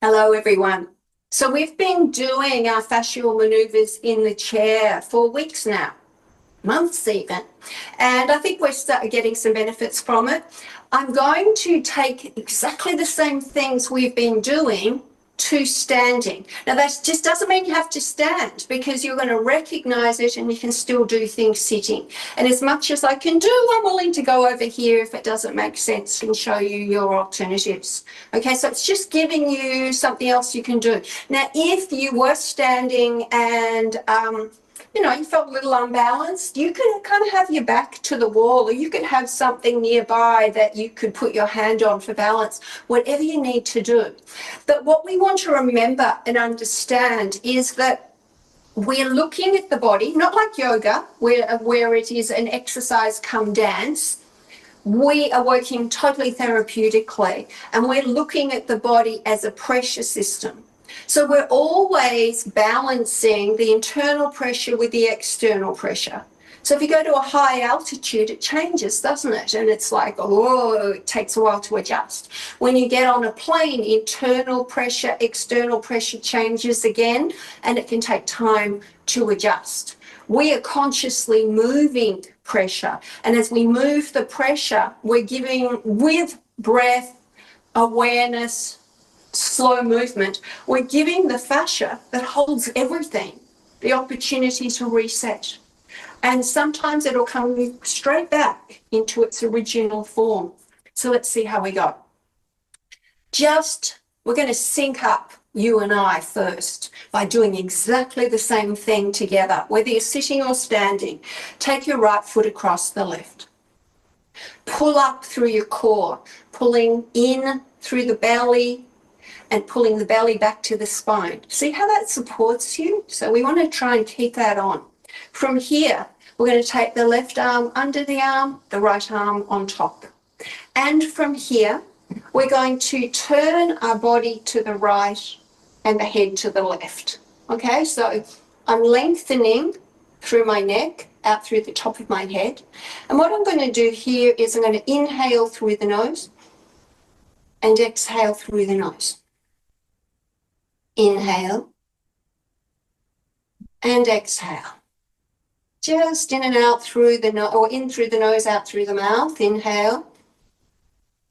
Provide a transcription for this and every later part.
Hello, everyone. So we've been doing our fascial maneuvers in the chair for weeks now, months even, and I think we're getting some benefits from it. I'm going to take exactly the same things we've been doing to standing. Now that just doesn't mean you have to stand, because you're going to recognize it and you can still do things sitting. And as much as I can do, I'm willing to go over here if it doesn't make sense and show you your alternatives. Okay, so it's just giving you something else you can do. Now, if you were standing and you felt a little unbalanced, you can kind of have your back to the wall, or you could have something nearby that you could put your hand on for balance, whatever you need to do. But what we want to remember and understand is that we're looking at the body, not like yoga, where it is an exercise come dance. We are working totally therapeutically, and we're looking at the body as a pressure system. So we're always balancing the internal pressure with the external pressure. So if you go to a high altitude, it changes, doesn't it? And it's like, oh, it takes a while to adjust. When you get on a plane, internal pressure, external pressure changes again, and it can take time to adjust. We are consciously moving pressure. And as we move the pressure, we're giving, with breath, awareness, slow movement, we're giving the fascia that holds everything the opportunity to reset. And sometimes it'll come straight back into its original form. So let's see how we go. We're going to sync up, you and I, first by doing exactly the same thing together, whether you're sitting or standing. Take your right foot across the left. Pull up through your core, pulling in through the belly and pulling the belly back to the spine. See how that supports you? So we want to try and keep that on. From here, we're going to take the left arm under the arm, the right arm on top. And from here, we're going to turn our body to the right and the head to the left. Okay, so I'm lengthening through my neck, out through the top of my head. And what I'm going to do here is I'm going to inhale through the nose and exhale through the nose. Inhale and exhale. Just in and out through the nose, or in through the nose, out through the mouth. Inhale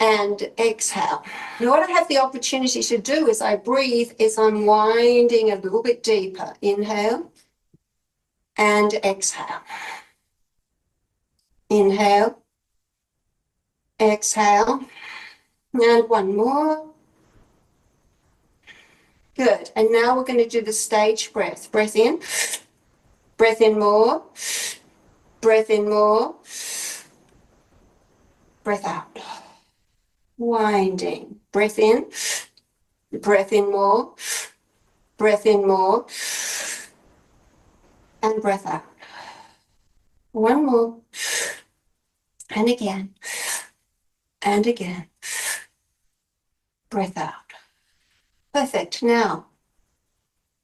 and exhale. Now what I have the opportunity to do as I breathe is I'm winding a little bit deeper. Inhale and exhale. Inhale, exhale, and one more. Good. And now we're going to do the stage breath. Breath in more, breath in more, breath out. Winding. Breath in more, breath in more, and breath out. One more. And again. And again. Breath out. Perfect. Now,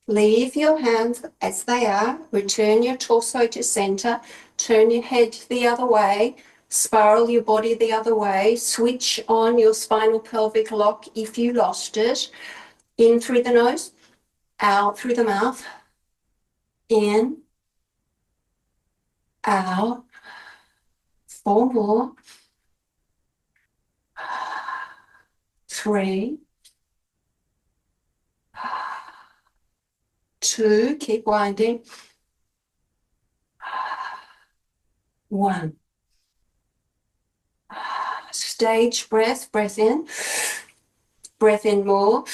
leave your hands as they are. Return your torso to center. Turn your head the other way. Spiral your body the other way. Switch on your spinal pelvic lock if you lost it. In through the nose, out through the mouth. In, out. 4 more. 3. 2, keep winding. 1. Stage breath, breath in more,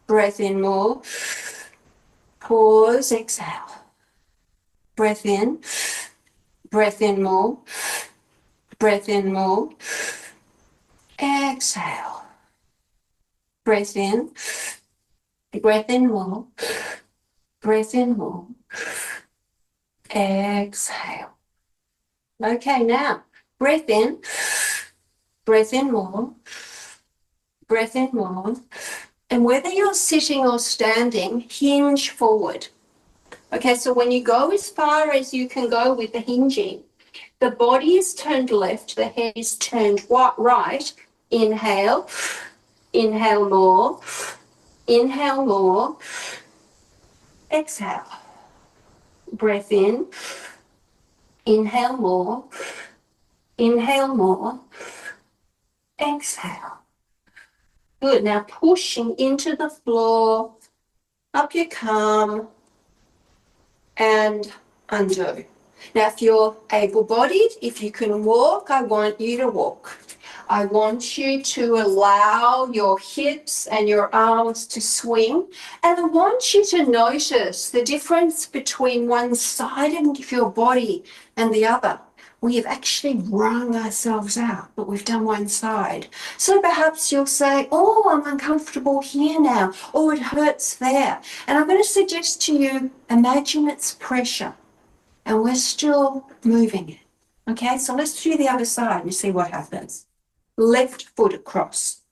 breath in more. Pause, exhale. Breath in more, breath in more. Exhale. Breath in more, breath in more. Exhale. Okay, now breath in more, breath in more. And whether you're sitting or standing, hinge forward. Okay, so when you go as far as you can go with the hinging, the body is turned left, the head is turned right. Inhale more. Inhale more. Exhale. Breath in. Inhale more. Inhale more. Exhale. Good. Now pushing into the floor, up your calm, and undo. Now, if you're able-bodied, if you can walk, I want you to walk. I want you to allow your hips and your arms to swing. And I want you to notice the difference between one side of your body and the other. We have actually wrung ourselves out, but we've done one side. So perhaps you'll say, oh, I'm uncomfortable here now, or it hurts there. And I'm going to suggest to you, imagine it's pressure, and we're still moving it. Okay, so let's do the other side and see what happens. Left foot across.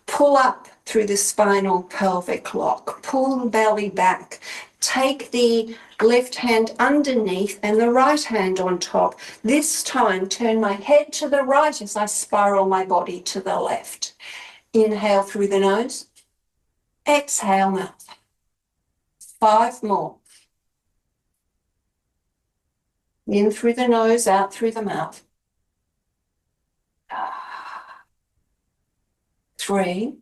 Pull up through the spinal pelvic lock. Pull the belly back. Take the left hand underneath and the right hand on top. This time, turn my head to the right as I spiral my body to the left. Inhale through the nose. Exhale, mouth. 5 more. In through the nose, out through the mouth. 3,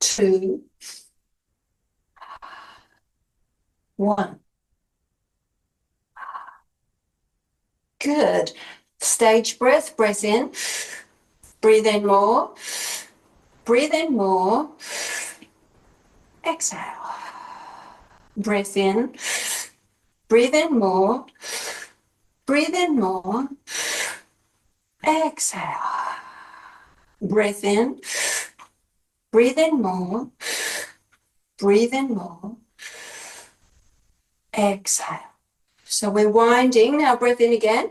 2, 1. Good. Stage breath, breath in. Breathe in more. Breathe in more. Exhale. Breath in. Breathe in more. Breathe in more. Exhale. Breath in. Breathe in more. Breathe in more. Exhale. So we're winding. Now breath in again.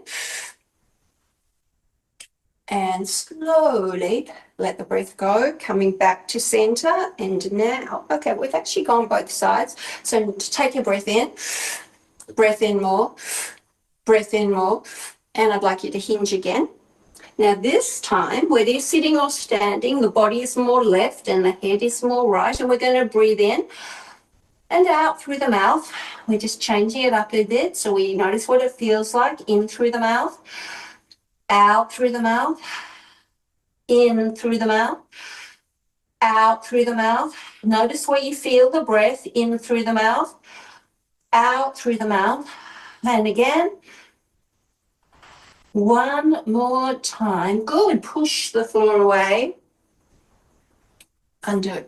And slowly let the breath go, coming back to center. And now, okay, we've actually gone both sides. So take your breath in more, breath in more. And I'd like you to hinge again. Now this time, whether you're sitting or standing, the body is more left and the head is more right. And we're going to breathe in and out through the mouth. We're just changing it up a bit so we notice what it feels like. In through the mouth, out through the mouth, in through the mouth, out through the mouth. Notice where you feel the breath. In through the mouth, out through the mouth. And again, one more time. Good. Push the floor away. Undo.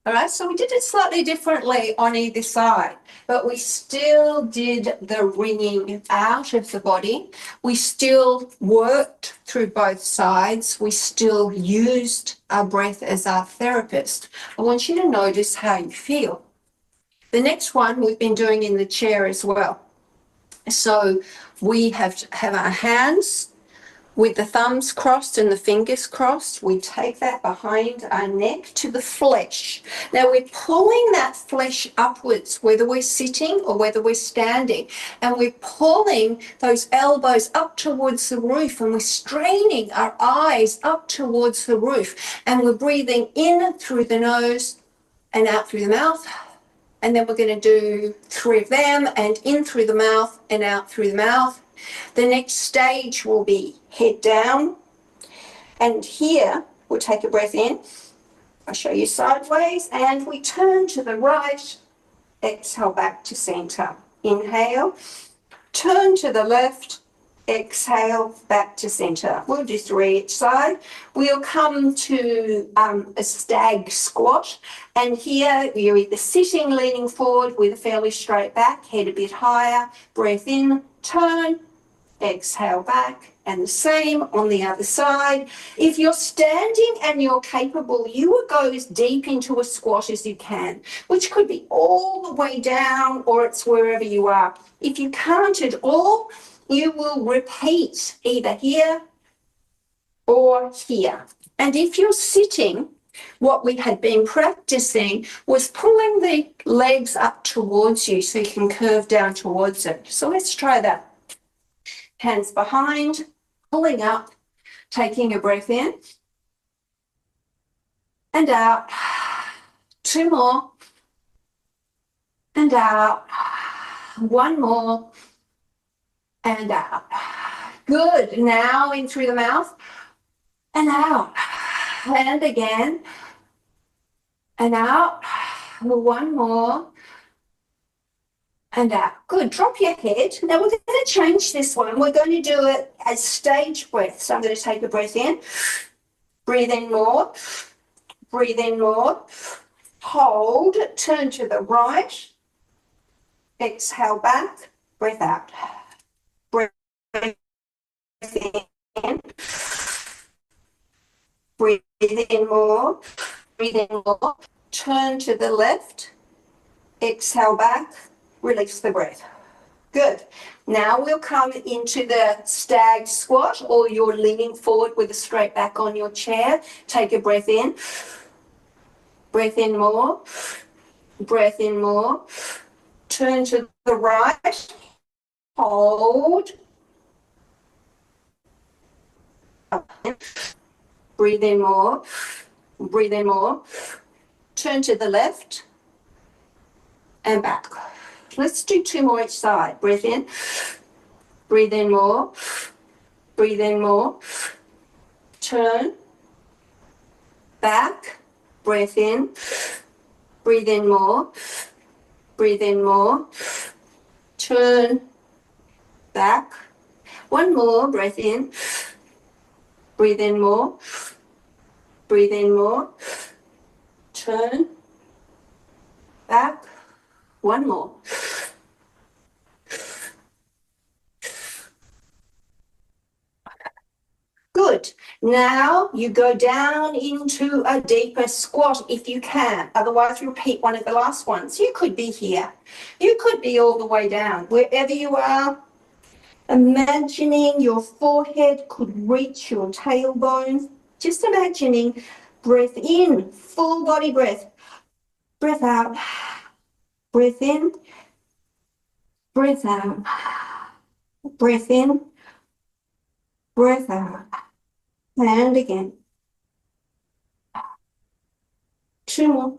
All right, so we did it slightly differently on either side, but we still did the wringing out of the body. We still worked through both sides. We still used our breath as our therapist. I want you to notice how you feel. The next one we've been doing in the chair as well. So we have our hands with the thumbs crossed and the fingers crossed. We take that behind our neck to the flesh. Now we're pulling that flesh upwards, whether we're sitting or whether we're standing. And we're pulling those elbows up towards the roof, and we're straining our eyes up towards the roof. And we're breathing in through the nose and out through the mouth. And then we're going to do 3 of them, and in through the mouth and out through the mouth. The next stage will be head down. And here we'll take a breath in. I'll show you sideways, and we turn to the right. Exhale back to center. Inhale. Turn to the left. Exhale back to center. We'll do 3 each side. We'll come to a stag squat, and here you're either sitting leaning forward with a fairly straight back, head a bit higher, breath in, turn, exhale back, and the same on the other side. If you're standing and you're capable, you will go as deep into a squat as you can, which could be all the way down, or it's wherever you are. If you can't at all, you will repeat either here or here. And if you're sitting, what we had been practicing was pulling the legs up towards you so you can curve down towards it. So let's try that. Hands behind, pulling up, taking a breath in. and out. 2 more, and out. 1 more, and out. Good. Now in through the mouth, and out. And again, and out. 1 more, and out. Good. Drop your head. Now we're going to change this one. We're going to do it as stage breath. So I'm going to take a breath in, breathe in more, breathe in more, hold, turn to the right, exhale back, breath out. Breath in, breathe in more, breathe in more, turn to the left, exhale back, release the breath. Good. Now we'll come into the stag squat, or you're leaning forward with a straight back on your chair. Take a breath in more, breath in more, turn to the right, hold, breathe in more, turn to the left, and back. Let's do 2 more each side. Breath in more, turn, back, breath in more, turn, back. 1 more, breath in more, turn, back. 1 more. Good. Now you go down into a deeper squat if you can. Otherwise, repeat one of the last ones. You could be here. You could be all the way down. Wherever you are, imagining your forehead could reach your tailbone. Just imagining. Breath in, full body breath. Breath out. Breath in. Breath out. Breath in. Breath out. And again. 2 more.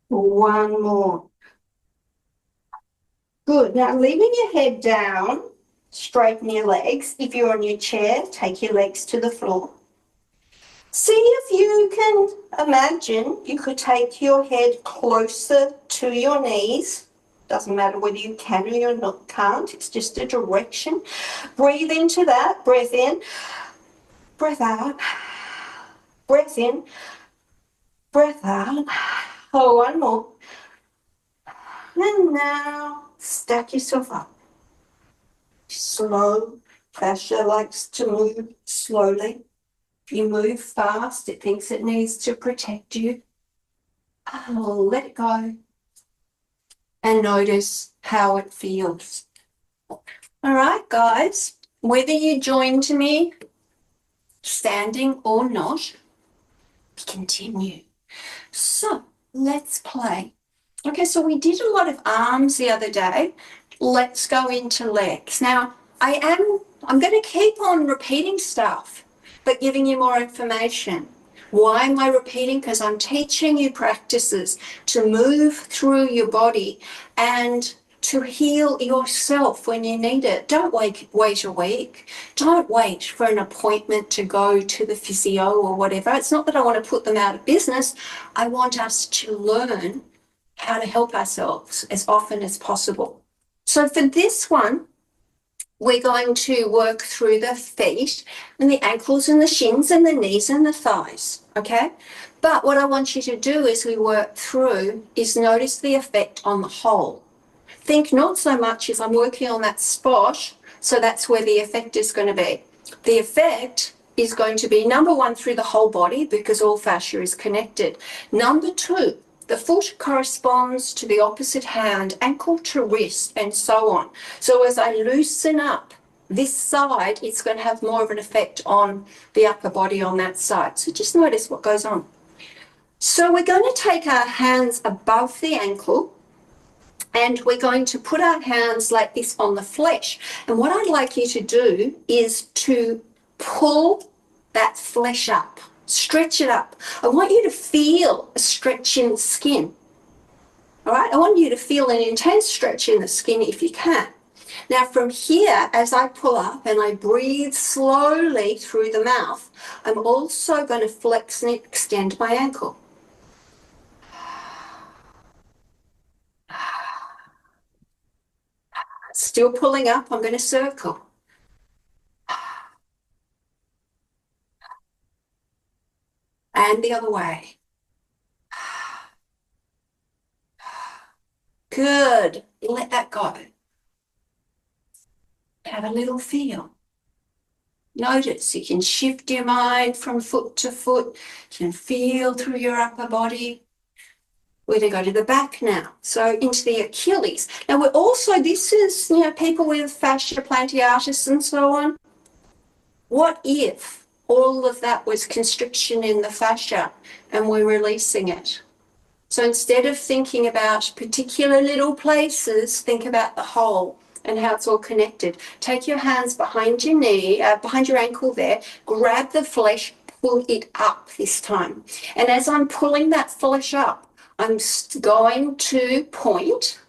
1 more. Good. Now leaving your head down, straighten your legs. If you're on your chair, take your legs to the floor. See if you can imagine you could take your head closer to your knees. Doesn't matter whether you can or you can't. It's just a direction. Breathe into that. Breath in. Breath out. Breath in. Breath out. Oh, 1 more. And now stack yourself up. Slow. Fascia likes to move slowly. If you move fast, it thinks it needs to protect you. Oh, let it go. And notice how it feels. All right, guys, whether you joined me standing or not, continue. So let's play. Okay, so we did a lot of arms the other day. Let's go into legs. Now, I'm going to keep on repeating stuff, but giving you more information. Why am I repeating? Because I'm teaching you practices to move through your body and to heal yourself when you need it. Don't wait a week. Don't wait for an appointment to go to the physio or whatever. It's not that I want to put them out of business. I want us to learn how to help ourselves as often as possible. So for this one, we're going to work through the feet and the ankles and the shins and the knees and the thighs, okay? But what I want you to do as we work through is notice the effect on the whole. Think not so much as I'm working on that spot, so that's where the effect is going to be. The effect is going to be, number 1, through the whole body, because all fascia is connected. Number 2, the foot corresponds to the opposite hand, ankle to wrist, and so on. So as I loosen up this side, it's going to have more of an effect on the upper body on that side. So just notice what goes on. So we're going to take our hands above the ankle, and we're going to put our hands like this on the flesh. And what I'd like you to do is to pull that flesh up. Stretch it up. I want you to feel a stretch in the skin. All right, I want you to feel an intense stretch in the skin if you can. Now from here, as I pull up and I breathe slowly through the mouth, I'm also going to flex and extend my ankle. Still pulling up, I'm going to circle. And the other way. Good. Let that go. Have a little feel. Notice you can shift your mind from foot to foot. You can feel through your upper body. We're going to go to the back now. So into the Achilles. Now we're also, this is, people with fascia plantaris and so on. What if all of that was constriction in the fascia and we're releasing it? So instead of thinking about particular little places, think about the whole and how it's all connected. Take your hands behind your knee, behind your ankle there, grab the flesh, pull it up this time. And as I'm pulling that flesh up, I'm going to point,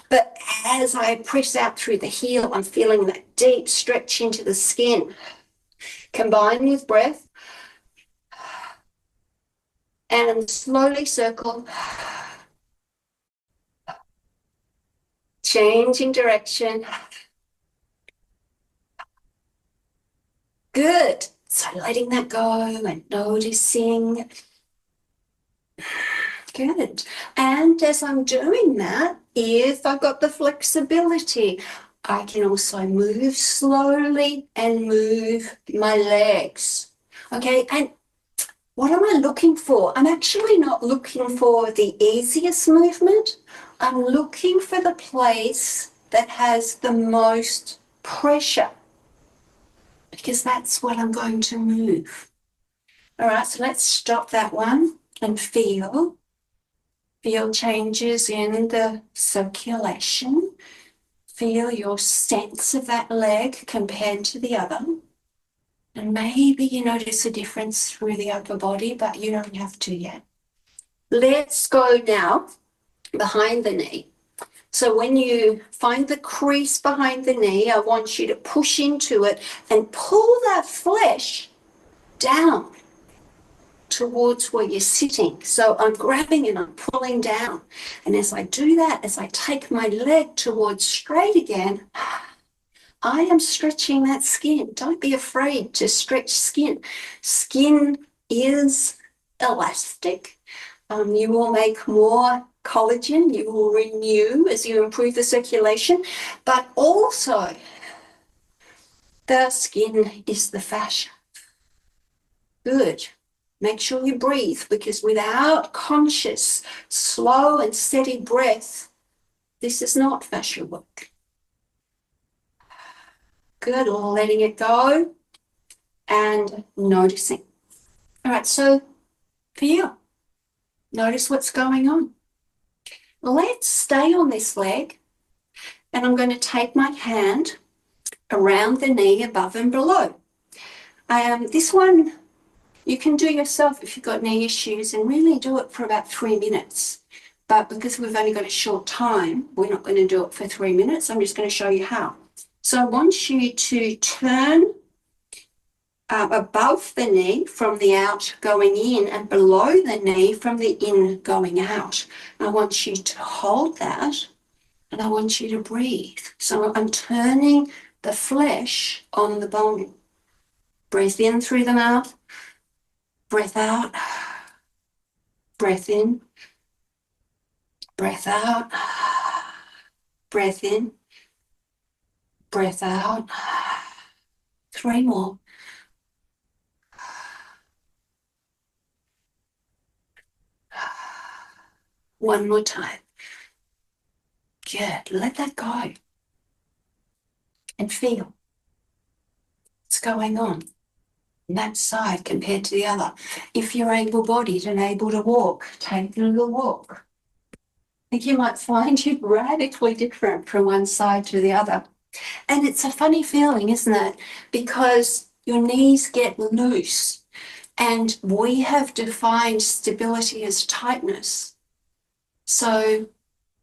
but as I press out through the heel, I'm feeling that deep stretch into the skin. Combine with breath and slowly circle. Changing direction. Good. So letting that go and noticing. Good. And as I'm doing that, if I've got the flexibility, I can also move slowly and move my legs. Okay. And what am I looking for? I'm actually not looking for the easiest movement. I'm looking for the place that has the most pressure, because that's what I'm going to move. All right, so let's stop that one and feel. Feel changes in the circulation. Feel your sense of that leg compared to the other. And maybe you notice a difference through the upper body, but you don't have to yet. Let's go now behind the knee. So when you find the crease behind the knee, I want you to push into it and pull that flesh down towards where you're sitting. So I'm grabbing and I'm pulling down. And as I do that, as I take my leg towards straight again, I am stretching that skin. Don't be afraid to stretch skin. Skin is elastic. You will make more collagen. You will renew as you improve the circulation. But also, the skin is the fascia. Good. Make sure you breathe, because without conscious, slow and steady breath, this is not fascia work. Good. Letting it go and noticing. All right, so feel. Notice what's going on. Let's stay on this leg, and I'm going to take my hand around the knee above and below. This one you can do yourself if you've got knee issues, and really do it for about 3 minutes. But because we've only got a short time, we're not going to do it for 3 minutes. I'm just going to show you how. So I want you to turn above the knee from the out going in, and below the knee from the in going out. I want you to hold that, and I want you to breathe. So I'm turning the flesh on the bone. Breathe in through the mouth, breath out, breath in, breath out, breath in, breath out. 3 more. One more time. Good. Let that go. And feel what's going on that side compared to the other. If you're able-bodied and able to walk, take a little walk. I think you might find it radically different from one side to the other. And it's a funny feeling, isn't it? Because your knees get loose. And we have defined stability as tightness. So a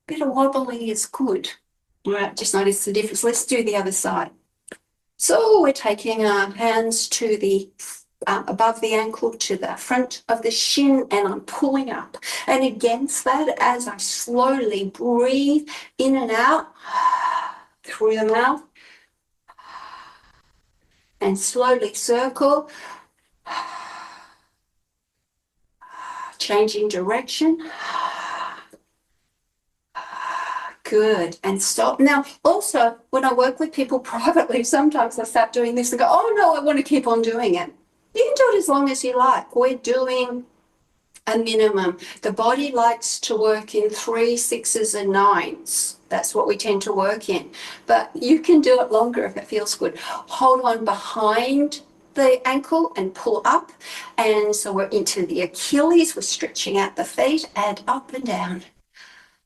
bit of wobbly is good. All right, just notice the difference. Let's do the other side. So we're taking our hands to the above the ankle to the front of the shin, and I'm pulling up. And against that, as I slowly breathe in and out through the mouth, and slowly circle, changing direction. Good. And stop. Now, also, when I work with people privately, sometimes I start doing this and go, oh no, I want to keep on doing it. You can do it as long as you like. We're doing a minimum. The body likes to work in 3, 6s, and 9s. That's what we tend to work in. But you can do it longer if it feels good. Hold on behind the ankle and pull up. And so we're into the Achilles. We're stretching out the feet and up and down.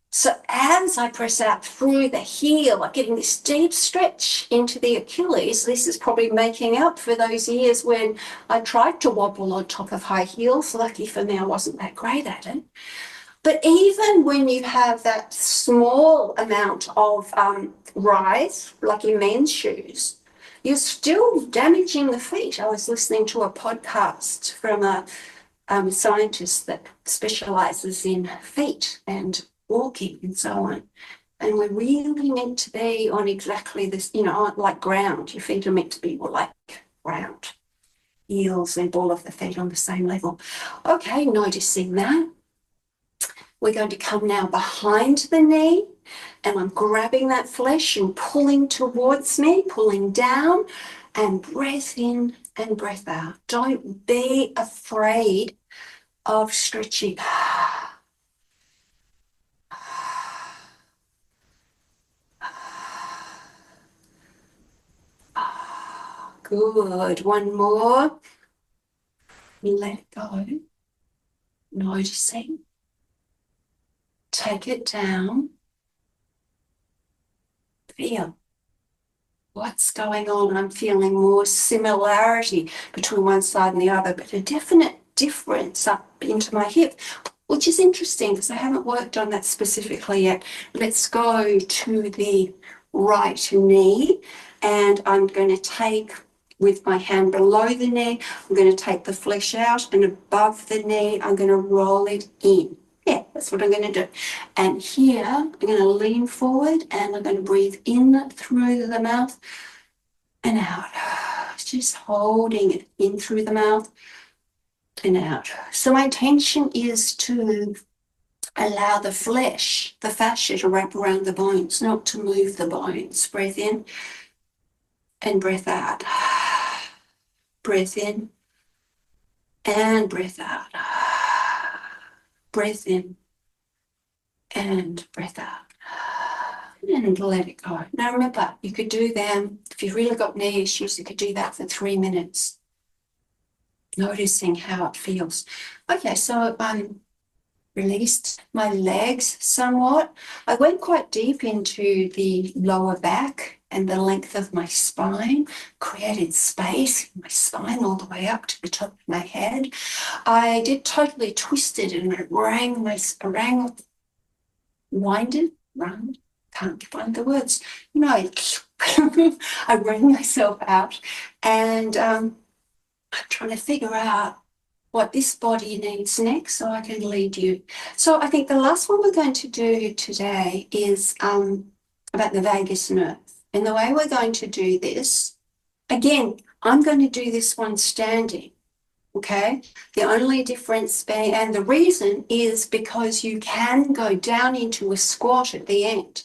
So as I press out through the heel, I'm getting this deep stretch into the Achilles. This is probably making up for those years when I tried to wobble on top of high heels. Lucky for me, I wasn't that great at it. But even when you have that small amount of rise, like in men's shoes, you're still damaging the feet. I was listening to a podcast from a scientist that specializes in feet and walking and so on. And we're really meant to be on exactly this, like ground. Your feet are meant to be more like ground. Heels and all of the feet on the same level. Okay, noticing that. We're going to come now behind the knee, and I'm grabbing that flesh and pulling towards me, pulling down, and breath in and breath out. Don't be afraid of stretching. Good. One more. Let it go. Noticing. Take it down. Feel what's going on. I'm feeling more similarity between one side and the other, but a definite difference up into my hip, which is interesting because I haven't worked on that specifically yet. Let's go to the right knee, and I'm going to take, with my hand below the knee, I'm going to take the flesh out, and above the knee, I'm going to roll it in. Yeah, that's what I'm going to do. And here, I'm going to lean forward, and I'm going to breathe in through the mouth and out. Just holding it in through the mouth and out. So my intention is to allow the flesh, the fascia, to wrap around the bones, not to move the bones. Breath in and breath out. Breath in and breath out. Breath in and breath out. And let it go. Now remember, you could do them, if you've really got knee issues, you could do that for 3 minutes. Noticing how it feels. Okay, so released my legs somewhat. I went quite deep into the lower back and the length of my spine, created space in my spine all the way up to the top of my head. I did totally twist it and it can't find the words. I rang myself out, and I'm trying to figure out what this body needs next so I can lead you. So I think the last one we're going to do today is about the vagus nerve. And the way we're going to do this, again, I'm going to do this one standing, okay? The only difference being, and the reason is because you can go down into a squat at the end.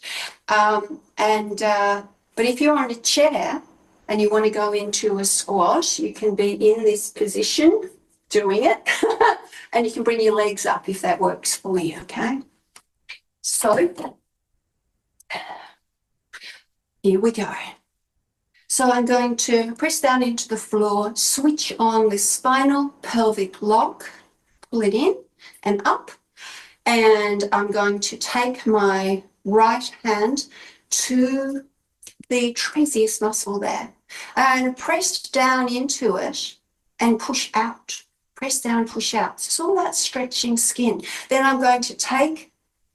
But if you're on a chair and you want to go into a squat, you can be in this position doing it, and you can bring your legs up if that works for you, okay? So here we go. So I'm going to press down into the floor, switch on the spinal pelvic lock, pull it in and up, and I'm going to take my right hand to the trapezius muscle there and press down into it and push out. press down, push out. It's all that stretching skin. Then I'm going to take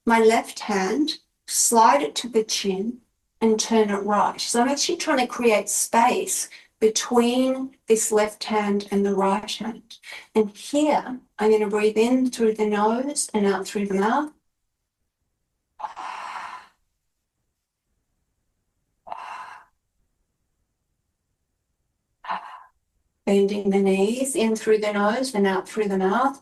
my left hand, slide it to the chin, and turn it right. So I'm actually trying to create space between this left hand and the right hand. And here, I'm going to breathe in through the nose and out through the mouth. Bending the knees in through the nose and out through the mouth.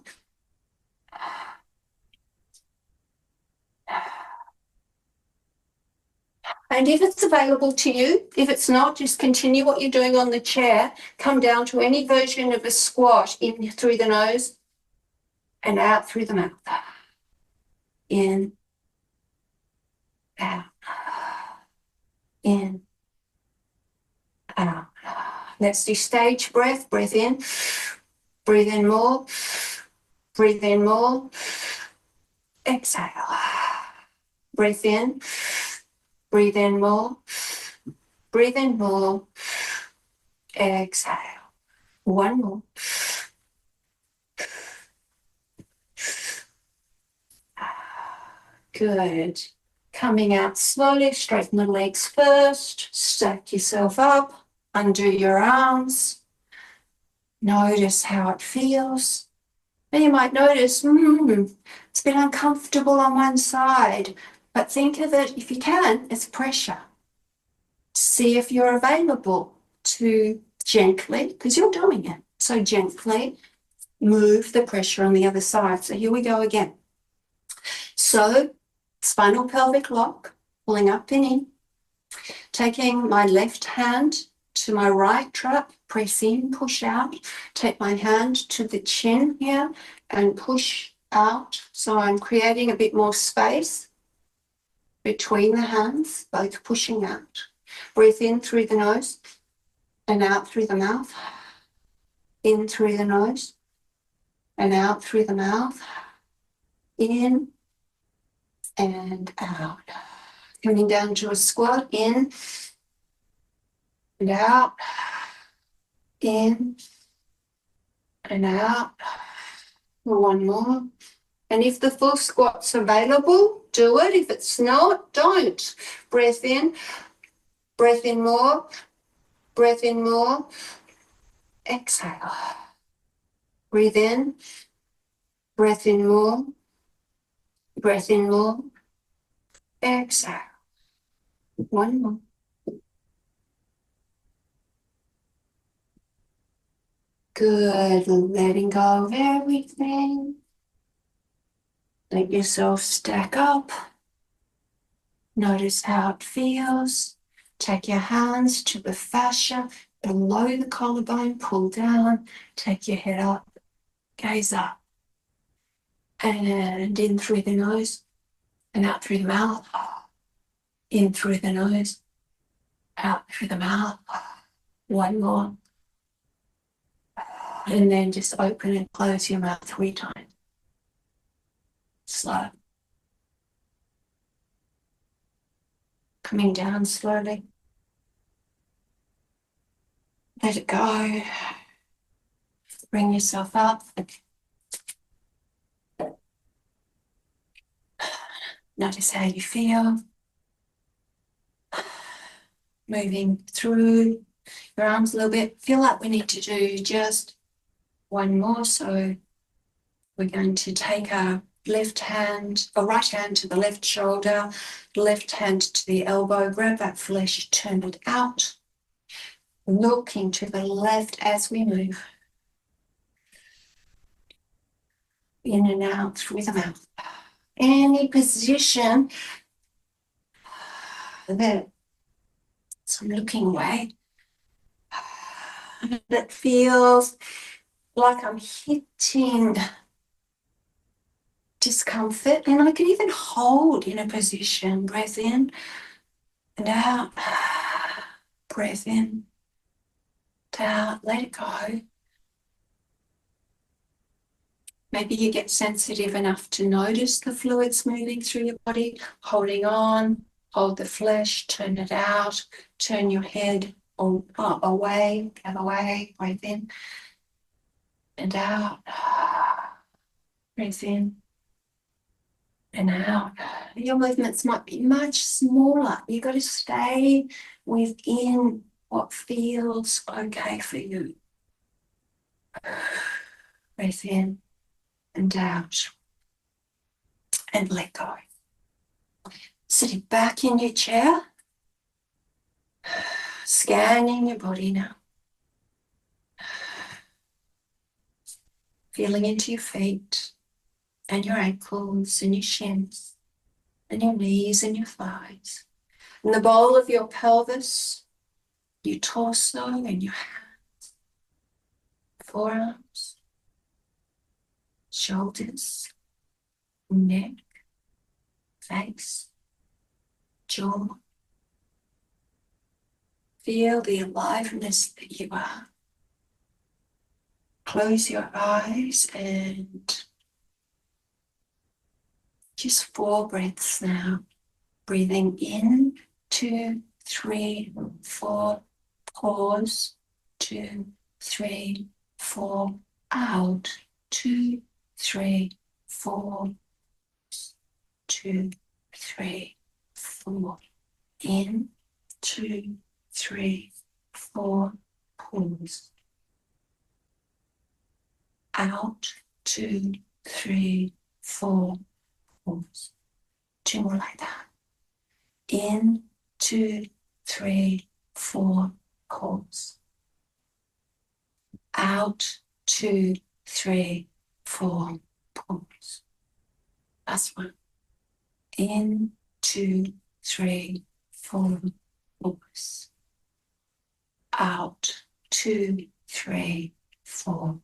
And if it's available to you, if it's not, just continue what you're doing on the chair. Come down to any version of a squat in through the nose and out through the mouth. In, out, in, out. Let's do stage breath. Breathe in more, breathe in more. Exhale. Breathe in more, breathe in more. Exhale. One more. Good. Coming out slowly, straighten the legs first, stack yourself up, undo your arms. Notice how it feels. And you might notice, it's been uncomfortable on one side, but think of it, if you can, as pressure. See if you're available to gently, because you're doing it, so gently move the pressure on the other side. So here we go again. So spinal pelvic lock, pulling up and in, taking my left hand to my right trap, press in, push out, take my hand to the chin here and push out. So I'm creating a bit more space between the hands, both pushing out. Breathe in through the nose and out through the mouth. In through the nose and out through the mouth. In and out. Coming down to a squat, in and out, in and out. One more. And if the full squat's available, do it. If it's not, don't. Breath in more, breath in more. Exhale. Breathe in, breath in more, breath in more. Exhale. One more. Good. Letting go of everything. Let yourself stack up. Notice how it feels. Take your hands to the fascia below the collarbone. Pull down. Take your head up. Gaze up. And in through the nose and out through the mouth. In through the nose, out through the mouth. One more. And then just open and close your mouth 3 times. Slow. Coming down slowly. Let it go. Bring yourself up. Notice how you feel. Moving through your arms a little bit. Feel like we need to do just one more. So we're going to take our right hand to the left shoulder, left hand to the elbow, grab that flesh, turn it out. Looking to the left as we move. In and out through the mouth. Any position that, so I'm looking away, that feels like I'm hitting discomfort, and I can even hold in a position. Breath in and out. Breath in and out. Let it go. Maybe you get sensitive enough to notice the fluids moving through your body. Holding on, hold the flesh, turn it out, turn your head away, breathe in. and out. Breathe in and out. Your movements might be much smaller. You've got to stay within what feels okay for you. Breathe in and out. And let go. Sitting back in your chair. Scanning your body now. Feeling into your feet and your ankles and your shins and your knees and your thighs. And the bowl of your pelvis, your torso and your hands, forearms, shoulders, neck, face, jaw. Feel the aliveness that you are. Close your eyes and just 4 breaths now. Breathing in, 2, 3, 4. Pause, 2, 3, 4. Out, 2, 3, 4. 2, 3, 4. In, 2, 3, 4. Pause. Out, 2, 3, 4. Pause. 2 more like that. In, 2, 3, 4. Pause. Out, 2, 3, 4. Pause. Last one. In, 2, 3, 4. Pause. Out, 2, 3, 4.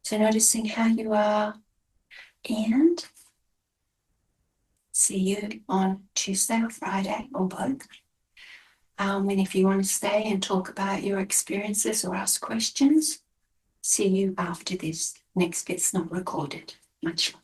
So noticing how you are, and see you on Tuesday or Friday or both. And if you want to stay and talk about your experiences or ask questions, see you after this. Next bit's not recorded. Much love.